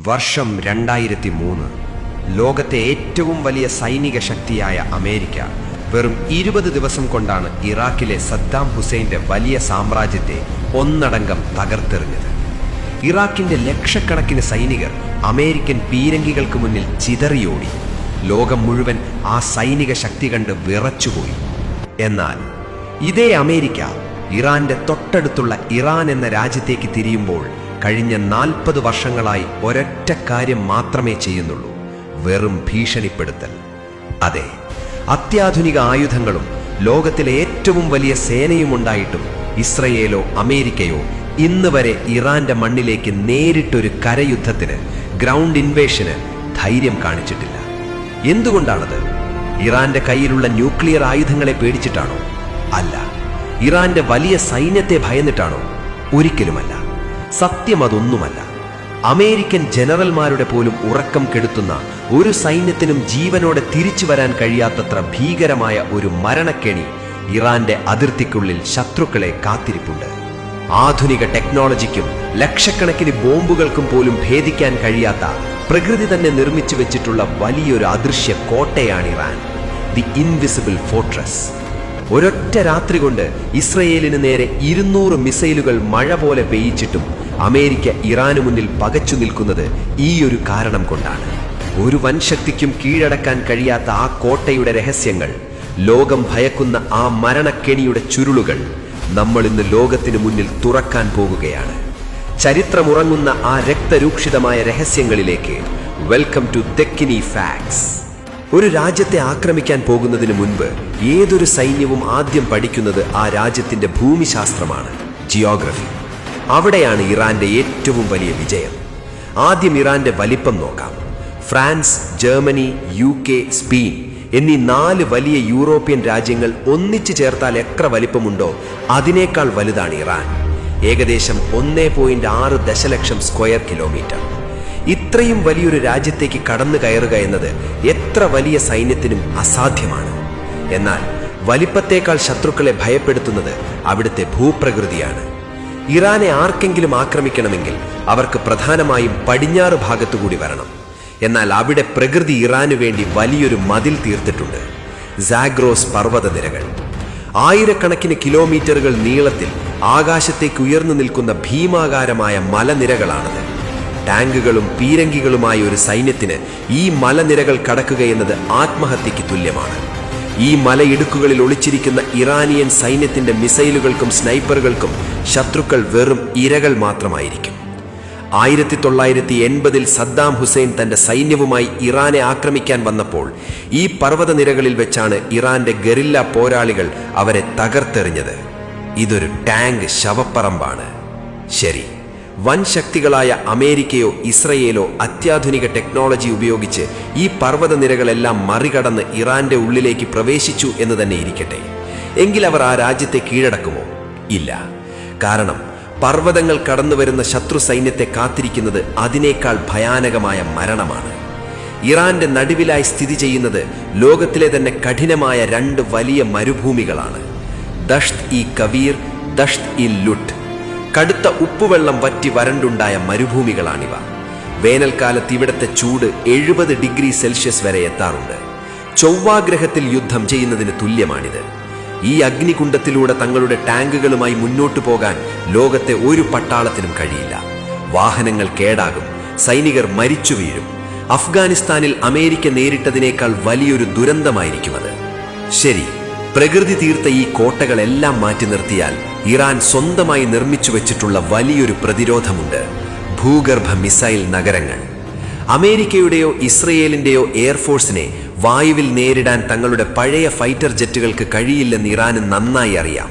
വർഷം 2003. ലോകത്തെ ഏറ്റവും വലിയ സൈനിക ശക്തിയായ അമേരിക്ക വെറും 20 ദിവസം കൊണ്ടാണ് ഇറാഖിലെ സദ്ദാം ഹുസൈൻ്റെ വലിയ സാമ്രാജ്യത്തെ ഒന്നടങ്കം തകർത്തെറിഞ്ഞത്. ഇറാഖിൻ്റെ ലക്ഷക്കണക്കിന് സൈനികർ അമേരിക്കൻ പീരങ്കികൾക്ക് മുന്നിൽ ചിതറിയോടി. ലോകം മുഴുവൻ ആ സൈനിക ശക്തി കണ്ട് വിറച്ചുപോയി. എന്നാൽ ഇതേ അമേരിക്ക ഇറാന്റെ തൊട്ടടുത്തുള്ള ഇറാൻ എന്ന രാജ്യത്തേക്ക് തിരിയുമ്പോൾ കഴിഞ്ഞ 40 വർഷങ്ങളായി ഒരൊറ്റ കാര്യം മാത്രമേ ചെയ്യുന്നുള്ളൂ: വെറും ഭീഷണിപ്പെടുത്തൽ. അതെ, അത്യാധുനിക ആയുധങ്ങളും ലോകത്തിലെ ഏറ്റവും വലിയ സേനയും ഉണ്ടായിട്ടും ഇസ്രയേലോ അമേരിക്കയോ ഇന്ന് വരെ ഇറാന്റെ മണ്ണിലേക്ക് നേരിട്ടൊരു കരയുദ്ധത്തിന്, ഗ്രൗണ്ട് ഇൻവേഷന് ധൈര്യം കാണിച്ചിട്ടില്ല. എന്തുകൊണ്ടാണത്? ഇറാന്റെ കയ്യിലുള്ള ന്യൂക്ലിയർ ആയുധങ്ങളെ പേടിച്ചിട്ടാണോ? അല്ല. ഇറാന്റെ വലിയ സൈന്യത്തെ ഭയന്നിട്ടാണോ? ഒരിക്കലുമല്ല. സത്യം അതൊന്നുമല്ല. അമേരിക്കൻ ജനറൽമാരുടെ പോലും ഉറക്കം കെടുത്തുന്ന ഒരു സൈന്യത്തിനും ജീവനോടെ തിരിച്ചു വരാൻ കഴിയാത്തത്ര ഭീകരമായ ഒരു മരണക്കെണി ഇറാന്റെ അതിർത്തിക്കുള്ളിൽ ശത്രുക്കളെ കാത്തിരിപ്പുണ്ട്. ആധുനിക ടെക്നോളജിക്കും ലക്ഷക്കണക്കിന് ബോംബുകൾക്കും പോലും ഭേദിക്കാൻ കഴിയാത്ത, പ്രകൃതി തന്നെ നിർമ്മിച്ചു വെച്ചിട്ടുള്ള വലിയൊരു അദൃശ്യ കോട്ടയാണ് ഇറാൻ, ദി ഇൻവിസിബിൾ ഫോർട്രസ്. ഒരൊറ്റ രാത്രി കൊണ്ട് ഇസ്രയേലിന് നേരെ 200 മിസൈലുകൾ മഴ പോലെ പെയ്യിച്ചിട്ടും അമേരിക്ക ഇറാനു മുന്നിൽ പകച്ചു നിൽക്കുന്നത് ഈ ഒരു കാരണം കൊണ്ടാണ്. ഒരു വൻശക്തിക്കും കീഴടക്കാൻ കഴിയാത്ത ആ കോട്ടയുടെ രഹസ്യങ്ങൾ, ലോകം ഭയക്കുന്ന ആ മരണക്കെണിയുടെ ചുരുളുകൾ നമ്മൾ ഇന്ന് ലോകത്തിന് മുന്നിൽ തുറക്കാൻ പോകുകയാണ്. ചരിത്രമുറങ്ങുന്ന ആ രക്തരൂക്ഷിതമായ രഹസ്യങ്ങളിലേക്ക് വെൽക്കം ടു തെക്കിനി ഫാക്ട്സ്. ഒരു രാജ്യത്തെ ആക്രമിക്കാൻ പോകുന്നതിന് മുൻപ് ഏതൊരു സൈന്യവും ആദ്യം പഠിക്കുന്നത് ആ രാജ്യത്തിന്റെ ഭൂമിശാസ്ത്രമാണ്, ജിയോഗ്രഫി. അവിടെയാണ് ഇറാന്റെ ഏറ്റവും വലിയ വിജയം. ആദ്യം ഇറാന്റെ വലിപ്പം നോക്കാം. ഫ്രാൻസ്, ജർമ്മനി, UK, സ്പെയിൻ എന്നീ 4 വലിയ യൂറോപ്യൻ രാജ്യങ്ങൾ ഒന്നിച്ചു ചേർത്താൽ എത്ര വലിപ്പമുണ്ടോ അതിനേക്കാൾ വലുതാണ് ഇറാൻ. ഏകദേശം 1.6 ദശലക്ഷം സ്ക്വയർ കിലോമീറ്റർ. ഇത്രയും വലിയൊരു രാജ്യത്തേക്ക് കടന്നു കയറുക എന്നത് എത്ര വലിയ സൈന്യത്തിനും അസാധ്യമാണ്. എന്നാൽ വലിപ്പത്തേക്കാൾ ശത്രുക്കളെ ഭയപ്പെടുത്തുന്നത് അവിടുത്തെ ഭൂപ്രകൃതിയാണ്. ഇറാനെ ആർക്കെങ്കിലും ആക്രമിക്കണമെങ്കിൽ അവർക്ക് പ്രധാനമായും പടിഞ്ഞാറ് ഭാഗത്തുകൂടി വരണം. എന്നാൽ അവിടെ പ്രകൃതി ഇറാനു വേണ്ടി വലിയൊരു മതിൽ തീർത്തിട്ടുണ്ട്: സാഗ്രോസ് പർവ്വതനിരകൾ. ആയിരക്കണക്കിന് കിലോമീറ്ററുകൾ നീളത്തിൽ ആകാശത്തേക്ക് ഉയർന്നു നിൽക്കുന്ന ഭീമാകാരമായ മലനിരകളാണത്. ടാങ്കുകളും പീരങ്കികളുമായ ഒരു സൈന്യത്തിന് ഈ മലനിരകൾ കടക്കുകയെന്നത് ആത്മഹത്യയ്ക്ക് തുല്യമാണ്. ഈ മലയിടുക്കുകളിൽ ഒളിച്ചിരിക്കുന്ന ഇറാനിയൻ സൈന്യത്തിന്റെ മിസൈലുകൾക്കും സ്നൈപ്പറുകൾക്കും ശത്രുക്കൾ വെറും ഇരകൾ മാത്രമായിരിക്കും. 1980-ൽ സദ്ദാം ഹുസൈൻ തന്റെ സൈന്യവുമായി ഇറാനെ ആക്രമിക്കാൻ വന്നപ്പോൾ ഈ പർവ്വതനിരകളിൽ വെച്ചാണ് ഇറാന്റെ ഗറില്ല പോരാളികൾ അവരെ തകർത്തെറിഞ്ഞത്. ഇതൊരു ടാങ്ക് ശവപ്പറമ്പാണ്. ശരി, വൻ ശക്തികളായ അമേരിക്കയോ ഇസ്രയേലോ അത്യാധുനിക ടെക്നോളജി ഉപയോഗിച്ച് ഈ പർവ്വതനിരകളെല്ലാം മറികടന്ന് ഇറാന്റെ ഉള്ളിലേക്ക് പ്രവേശിച്ചു എന്ന് തന്നെ ഇരിക്കട്ടെ. എങ്കിൽ അവർ ആ രാജ്യത്തെ കീഴടക്കുമോ? ഇല്ല. കാരണം പർവ്വതങ്ങൾ കടന്നു വരുന്ന ശത്രു സൈന്യത്തെ കാത്തിരിക്കുന്നത് അതിനേക്കാൾ ഭയാനകമായ മരണമാണ്. ഇറാന്റെ നടുവിലായി സ്ഥിതി ചെയ്യുന്നത് ലോകത്തിലെ തന്നെ കഠിനമായ 2 വലിയ മരുഭൂമികളാണ്: ദഷ്ത് ഇ കവീർ, ദഷ്ത് ഇ ലുട്ട്. കടുത്ത ഉപ്പുവെള്ളം വറ്റി വരണ്ടുണ്ടായ മരുഭൂമികളാണിവ. വേനൽക്കാലത്ത് ഇവിടത്തെ ചൂട് 70 ഡിഗ്രി സെൽഷ്യസ് വരെ എത്താറുണ്ട്. ചൊവ്വാഗ്രഹത്തിൽ യുദ്ധം ചെയ്യുന്നതിന് തുല്യമാണിത്. ഈ അഗ്നികുണ്ഡത്തിലൂടെ തങ്ങളുടെ ടാങ്കുകളുമായി മുന്നോട്ടു പോകാൻ ലോകത്തെ ഒരു പട്ടാളത്തിനും കഴിയില്ല. വാഹനങ്ങൾ കേടാകും, സൈനികർ മരിച്ചു വീഴും. അഫ്ഗാനിസ്ഥാനിൽ അമേരിക്ക നേരിട്ടതിനേക്കാൾ വലിയൊരു ദുരന്തമായിരിക്കും അത്. ശരി, പ്രകൃതി തീർത്ത ഈ കോട്ടകളെല്ലാം മാറ്റി നിർത്തിയാൽ ഇറാൻ സ്വന്തമായി നിർമ്മിച്ചു വെച്ചിട്ടുള്ള വലിയൊരു പ്രതിരോധമുണ്ട്: ഭൂഗർഭ മിസൈൽ നഗരങ്ങൾ. അമേരിക്കയുടെയോ ഇസ്രയേലിന്റെയോ എയർഫോഴ്സിനെ വായുവിൽ നേരിടാൻ തങ്ങളുടെ പഴയ ഫൈറ്റർ ജെറ്റുകൾക്ക് കഴിയില്ലെന്ന് ഇറാന് നന്നായി അറിയാം.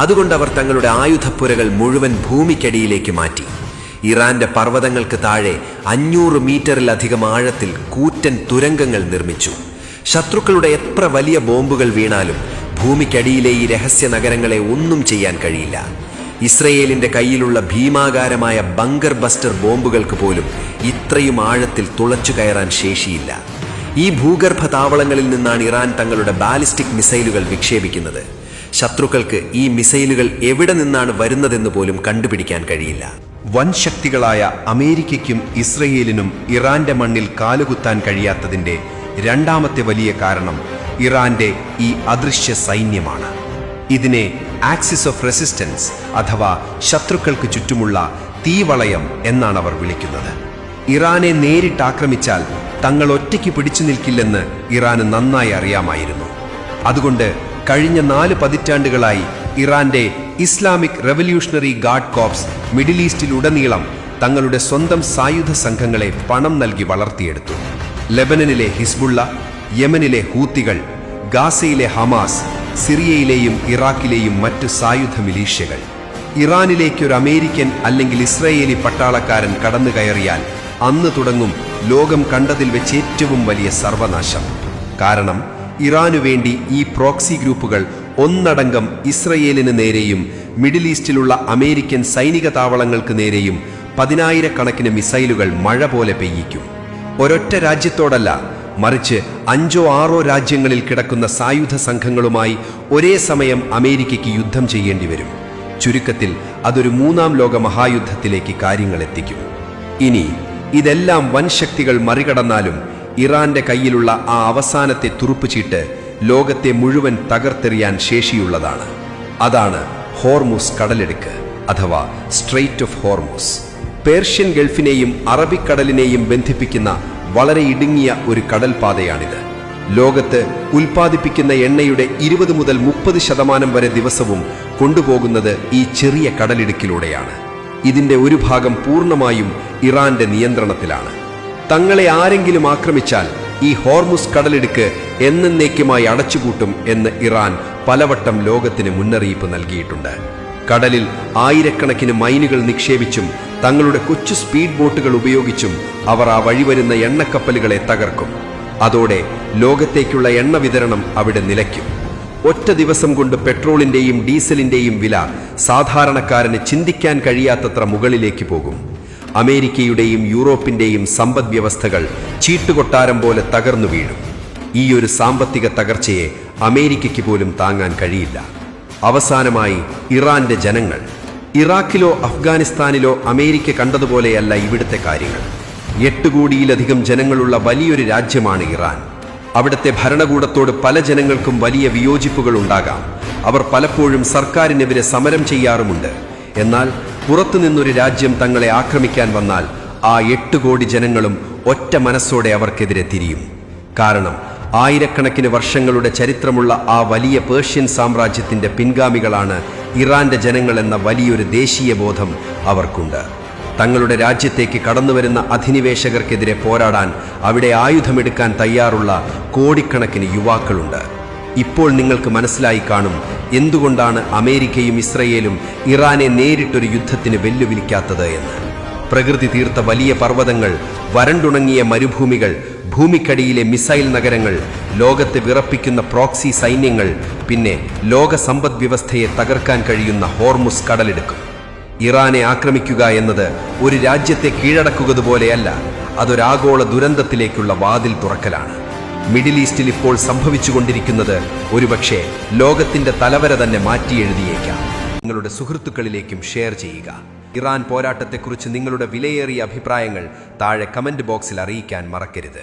അതുകൊണ്ട് അവർ തങ്ങളുടെ ആയുധപ്പുരകൾ മുഴുവൻ ഭൂമിക്കടിയിലേക്ക് മാറ്റി. ഇറാന്റെ പർവ്വതങ്ങൾക്ക് താഴെ 500 മീറ്ററിലധികം ആഴത്തിൽ കൂറ്റൻ തുരങ്കങ്ങൾ നിർമ്മിച്ചു. ശത്രുക്കളുടെ എത്ര വലിയ ബോംബുകൾ വീണാലും ഭൂമിക്കടിയിലെ ഈ രഹസ്യ നഗരങ്ങളെ ഒന്നും ചെയ്യാൻ കഴിയില്ല. ഇസ്രയേലിന്റെ കയ്യിലുള്ള ഭീമാകാരമായ ബങ്കർ ബസ്റ്റർ ബോംബുകൾക്ക് പോലും ഇത്രയും ആഴത്തിൽ തുളച്ചു കയറാൻ ശേഷിയില്ല. ഈ ഭൂഗർഭ താവളങ്ങളിൽ നിന്നാണ് ഇറാൻ തങ്ങളുടെ ബാലിസ്റ്റിക് മിസൈലുകൾ വിക്ഷേപിക്കുന്നത്. ശത്രുക്കൾക്ക് ഈ മിസൈലുകൾ എവിടെ നിന്നാണ് വരുന്നതെന്ന് പോലും കണ്ടുപിടിക്കാൻ കഴിയില്ല. വൻ ശക്തികളായ അമേരിക്കയ്ക്കും ഇസ്രയേലിനും ഇറാന്റെ മണ്ണിൽ കാലുകുത്താൻ കഴിയാത്തതിന്റെ രണ്ടാമത്തെ വലിയ കാരണം ഇറാന്റെ ഈ അദൃശ്യ സൈന്യമാണ്. ഇതിനെ ആക്സിസ് ഓഫ് റെസിസ്റ്റൻസ് അഥവാ ശത്രുക്കൾക്ക് ചുറ്റുമുള്ള തീവളയം എന്നാണ് അവർ വിളിക്കുന്നത്. ഇറാനെ നേരിട്ട് ആക്രമിച്ചാൽ തങ്ങൾ ഒറ്റയ്ക്ക് പിടിച്ചു നിൽക്കില്ലെന്ന് ഇറാന് നന്നായി അറിയാമായിരുന്നു. അതുകൊണ്ട് കഴിഞ്ഞ 4 പതിറ്റാണ്ടുകളായി ഇറാന്റെ Islamic revolutionary guard corps middle ഈസ്റ്റിലുടനീളം തങ്ങളുടെ സ്വന്തം സായുധ സംഘങ്ങളെ പണം നൽകി വളർത്തിയെടുത്തു. ലെബനനിലെ ഹിസ്ബുള്ള, യമനിലെ ഹൂത്തികൾ, ഗാസയിലെ ഹമാസ്, സിറിയയിലെയും ഇറാഖിലെയും മറ്റു സായുധ മിലീഷ്യകൾ. ഇറാനിലേക്ക് ഒരു അമേരിക്കൻ അല്ലെങ്കിൽ ഇസ്രായേലി പട്ടാളക്കാരൻ കടന്നു കയറിയാൽ അന്ന് തുടങ്ങും ലോകം കണ്ടതിൽ വെച്ച് ഏറ്റവും വലിയ സർവനാശം. കാരണം ഇറാനു വേണ്ടി ഈ പ്രോക്സി ഗ്രൂപ്പുകൾ ഒന്നടങ്കം ഇസ്രയേലിന് നേരെയും മിഡിൽ ഈസ്റ്റിലുള്ള അമേരിക്കൻ സൈനിക താവളങ്ങൾക്ക് നേരെയും 10,000-കണക്കിന് മിസൈലുകൾ മഴ പോലെ പെയ്യിക്കും. ഒരൊറ്റ രാജ്യത്തോടല്ല, മറിച്ച് 5-6 രാജ്യങ്ങളിൽ കിടക്കുന്ന സായുധ സംഘങ്ങളുമായി ഒരേ സമയം അമേരിക്കയ്ക്ക് യുദ്ധം ചെയ്യേണ്ടി വരും. ചുരുക്കത്തിൽ അതൊരു 3ാം ലോക മഹായുദ്ധത്തിലേക്ക് കാര്യങ്ങൾ എത്തിക്കും. ഇനി ഇതെല്ലാം വൻ ശക്തികൾ മറികടന്നാലും ഇറാന്റെ കയ്യിലുള്ള ആ അവസാനത്തെ തുറുപ്പുചീട്ട് ലോകത്തെ മുഴുവൻ തകർത്തെറിയാൻ ശേഷിയുള്ളതാണ്. അതാണ് ഹോർമുസ് കടലിടുക്ക് അഥവാ സ്ട്രെയ്റ്റ് ഓഫ് ഹോർമുസ്. പേർഷ്യൻ ഗൾഫിനെയും അറബിക്കടലിനെയും ബന്ധിപ്പിക്കുന്ന വളരെ ഇടുങ്ങിയ ഒരു കടൽപാതയാണിത്. ലോകത്ത് ഉൽപ്പാദിപ്പിക്കുന്ന എണ്ണയുടെ 20 മുതൽ 30% വരെ ദിവസവും കൊണ്ടുപോകുന്നത് ഈ ചെറിയ കടലിടുക്കിലൂടെയാണ്. ഇതിന്റെ ഒരു ഭാഗം പൂർണ്ണമായും ഇറാന്റെ നിയന്ത്രണത്തിലാണ്. തങ്ങളെ ആരെങ്കിലും ആക്രമിച്ചാൽ ഈ ഹോർമുസ് കടലിടുക്ക് എന്നേക്കുമായി അടച്ചുപൂട്ടും എന്ന് ഇറാൻ പലവട്ടം ലോകത്തിന് മുന്നറിയിപ്പ് നൽകിയിട്ടുണ്ട്. കടലിൽ 1000-കണക്കിന് മൈനുകൾ നിക്ഷേപിച്ചും തങ്ങളുടെ കൊച്ചു സ്പീഡ് ബോട്ടുകൾ ഉപയോഗിച്ചും അവർ ആ വഴിവരുന്ന എണ്ണക്കപ്പലുകളെ തകർക്കും. അതോടെ ലോകത്തേക്കുള്ള എണ്ണ വിതരണം അവിടെ നിലയ്ക്കും. ഒറ്റ ദിവസം കൊണ്ട് പെട്രോളിന്റെയും ഡീസലിന്റെയും വില സാധാരണക്കാരന് ചിന്തിക്കാൻ കഴിയാത്തത്ര മുകളിലേക്ക് പോകും. അമേരിക്കയുടെയും യൂറോപ്പിന്റെയും സമ്പദ് വ്യവസ്ഥകൾ ചീട്ടുകൊട്ടാരം പോലെ തകർന്നു വീഴും. ഈ ഒരു സാമ്പത്തിക തകർച്ചയെ അമേരിക്കയ്ക്ക് പോലും താങ്ങാൻ കഴിയില്ല. അവസാനമായി ഇറാന്റെ ജനങ്ങൾ. ഇറാഖിലോ അഫ്ഗാനിസ്ഥാനിലോ അമേരിക്ക കണ്ടതുപോലെയല്ല ഇവിടുത്തെ കാര്യങ്ങൾ. 8 കോടിയിലധികം ജനങ്ങളുള്ള വലിയൊരു രാജ്യമാണ് ഇറാൻ. അവിടുത്തെ ഭരണകൂടത്തോട് പല ജനങ്ങൾക്കും വലിയ വിയോജിപ്പുകൾ ഉണ്ടാകാം. അവർ പലപ്പോഴും സർക്കാരിനെതിരെ സമരം ചെയ്യാറുമുണ്ട്. എന്നാൽ പുറത്തുനിന്നൊരു രാജ്യം തങ്ങളെ ആക്രമിക്കാൻ വന്നാൽ ആ 8 കോടി ജനങ്ങളും ഒറ്റ മനസ്സോടെ അവർക്കെതിരെ തിരിയും. കാരണം 1000-കണക്കിന് വർഷങ്ങളുടെ ചരിത്രമുള്ള ആ വലിയ പേർഷ്യൻ സാമ്രാജ്യത്തിന്റെ പിൻഗാമികളാണ് ഇറാന്റെ ജനങ്ങളെന്ന വലിയൊരു ദേശീയ ബോധം അവർക്കുണ്ട്. തങ്ങളുടെ രാജ്യത്തേക്ക് കടന്നുവരുന്ന അധിനിവേശകർക്കെതിരെ പോരാടാൻ അവിടെ ആയുധമെടുക്കാൻ തയ്യാറുള്ള കോടിക്കണക്കിന് യുവാക്കളുണ്ട്. ഇപ്പോൾ നിങ്ങൾക്ക് മനസ്സിലായി കാണും എന്തുകൊണ്ടാണ് അമേരിക്കയും ഇസ്രയേലും ഇറാനെ നേരിട്ടൊരു യുദ്ധത്തിന് വെല്ലുവിളിക്കാത്തത് എന്ന്. പ്രകൃതി തീർത്ത വലിയ പർവ്വതങ്ങൾ, വരണ്ടുണങ്ങിയ മരുഭൂമികൾ, ഭൂമിക്കടിയിലെ മിസൈൽ നഗരങ്ങൾ, ലോകത്തെ വിറപ്പിക്കുന്ന പ്രോക്സി സൈന്യങ്ങൾ, പിന്നെ ലോക സമ്പദ് വ്യവസ്ഥയെ തകർക്കാൻ കഴിയുന്ന ഹോർമുസ് കടലിടുക്കും. ഇറാനെ ആക്രമിക്കുക എന്നത് ഒരു രാജ്യത്തെ കീഴടക്കുകതുപോലെയല്ല, അതൊരാഗോള ദുരന്തത്തിലേക്കുള്ള വാതിൽ തുറക്കലാണ്. മിഡിൽ ഈസ്റ്റിൽ ഇപ്പോൾ സംഭവിച്ചുകൊണ്ടിരിക്കുന്നത് ഒരുപക്ഷെ ലോകത്തിന്റെ തലവര തന്നെ മാറ്റിയെഴുതിയേക്കാം. നിങ്ങളുടെ സുഹൃത്തുക്കളിലേക്കും ഷെയർ ചെയ്യുക. ഇറാൻ പോരാട്ടത്തെക്കുറിച്ച് നിങ്ങളുടെ വിലയേറിയ അഭിപ്രായങ്ങൾ താഴെ കമന്റ് ബോക്സിൽ അറിയിക്കാൻ മറക്കരുത്.